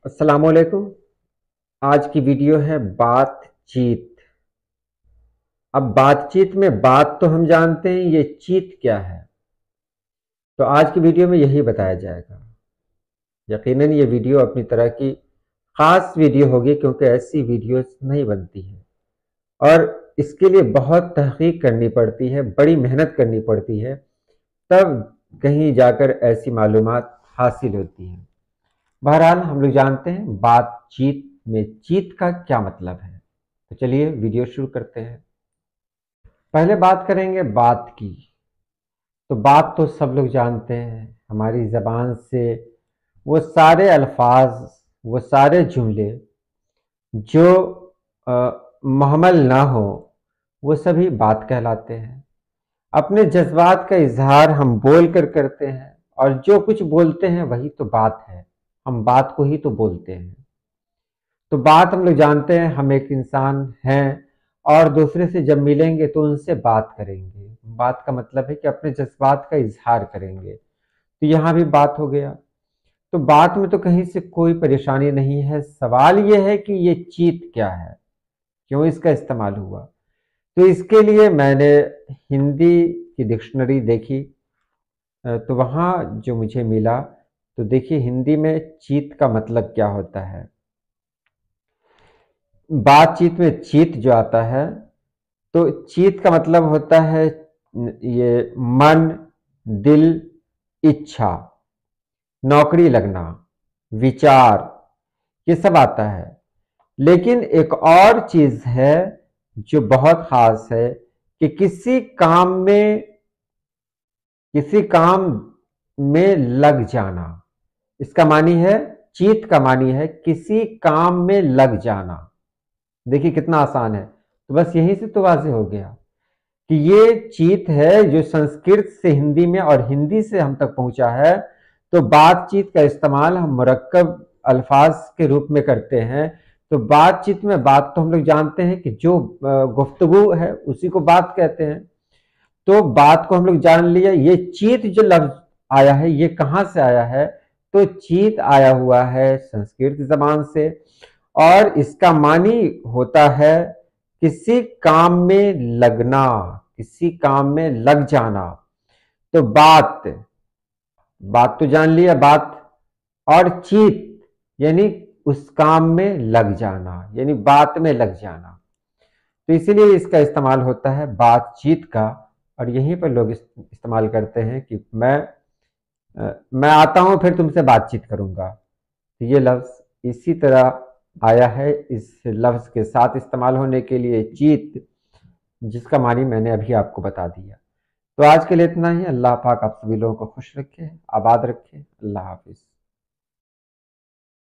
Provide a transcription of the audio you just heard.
अस्सलामुअलैकुम। आज की वीडियो है बातचीत। अब बातचीत में बात तो हम जानते हैं, ये चीत क्या है? तो आज की वीडियो में यही बताया जाएगा। यकीनन ये वीडियो अपनी तरह की खास वीडियो होगी, क्योंकि ऐसी वीडियोस नहीं बनती है और इसके लिए बहुत तहकीक करनी पड़ती है, बड़ी मेहनत करनी पड़ती है, तब कहीं जाकर ऐसी मालूमात हासिल होती हैं। बहरहाल हम लोग जानते हैं बातचीत में चीत का क्या मतलब है। तो चलिए वीडियो शुरू करते हैं। पहले बात करेंगे बात की। तो बात तो सब लोग जानते हैं, हमारी ज़बान से वो सारे अल्फाज, वो सारे जुमले जो मुहम्मल ना हो, वो सभी बात कहलाते हैं। अपने जज्बात का इजहार हम बोल कर करते हैं और जो कुछ बोलते हैं वही तो बात है। हम बात को ही तो बोलते हैं। तो बात हम लोग जानते हैं, हम एक इंसान हैं और दूसरे से जब मिलेंगे तो उनसे बात करेंगे। बात का मतलब है कि अपने जज्बात का इजहार करेंगे। तो यहाँ भी बात हो गया। तो बात में तो कहीं से कोई परेशानी नहीं है। सवाल ये है कि ये चीत क्या है, क्यों इसका इस्तेमाल हुआ। तो इसके लिए मैंने हिंदी की डिक्शनरी देखी। तो वहाँ जो मुझे मिला, तो देखिए हिंदी में चीत का मतलब क्या होता है। बातचीत में चीत जो आता है, तो चीत का मतलब होता है ये मन, दिल, इच्छा, नौकरी लगना, विचार, ये सब आता है। लेकिन एक और चीज है जो बहुत खास है कि किसी काम में लग जाना। इसका मानी है, चीत का मानी है किसी काम में लग जाना। देखिए कितना आसान है। तो बस यहीं से तो वाज़ेह हो गया कि ये चीत है जो संस्कृत से हिंदी में और हिंदी से हम तक पहुंचा है। तो बातचीत का इस्तेमाल हम मुरक्कब अल्फाज के रूप में करते हैं। तो बातचीत में बात तो हम लोग जानते हैं कि जो गुफ्तगू है उसी को बात कहते हैं। तो बात को हम लोग जान लिया। ये चीत जो लफ्ज आया है, ये कहाँ से आया है? तो चीत आया हुआ है संस्कृत जबान से और इसका मानी होता है किसी काम में लगना, किसी काम में लग जाना। तो बात, बात तो जान लिया बात, और चीत यानी उस काम में लग जाना, यानी बात में लग जाना। तो इसीलिए इसका इस्तेमाल होता है बातचीत का। और यहीं पर लोग इस्तेमाल करते हैं कि मैं आता हूं फिर तुमसे बातचीत करूंगा। तो ये लफ्ज इसी तरह आया है, इस लफ्ज के साथ इस्तेमाल होने के लिए चीत, जिसका मानी मैंने अभी आपको बता दिया। तो आज के लिए इतना ही। अल्लाह पाक आप सभी लोगों को खुश रखे, आबाद रखे। अल्लाह हाफिज।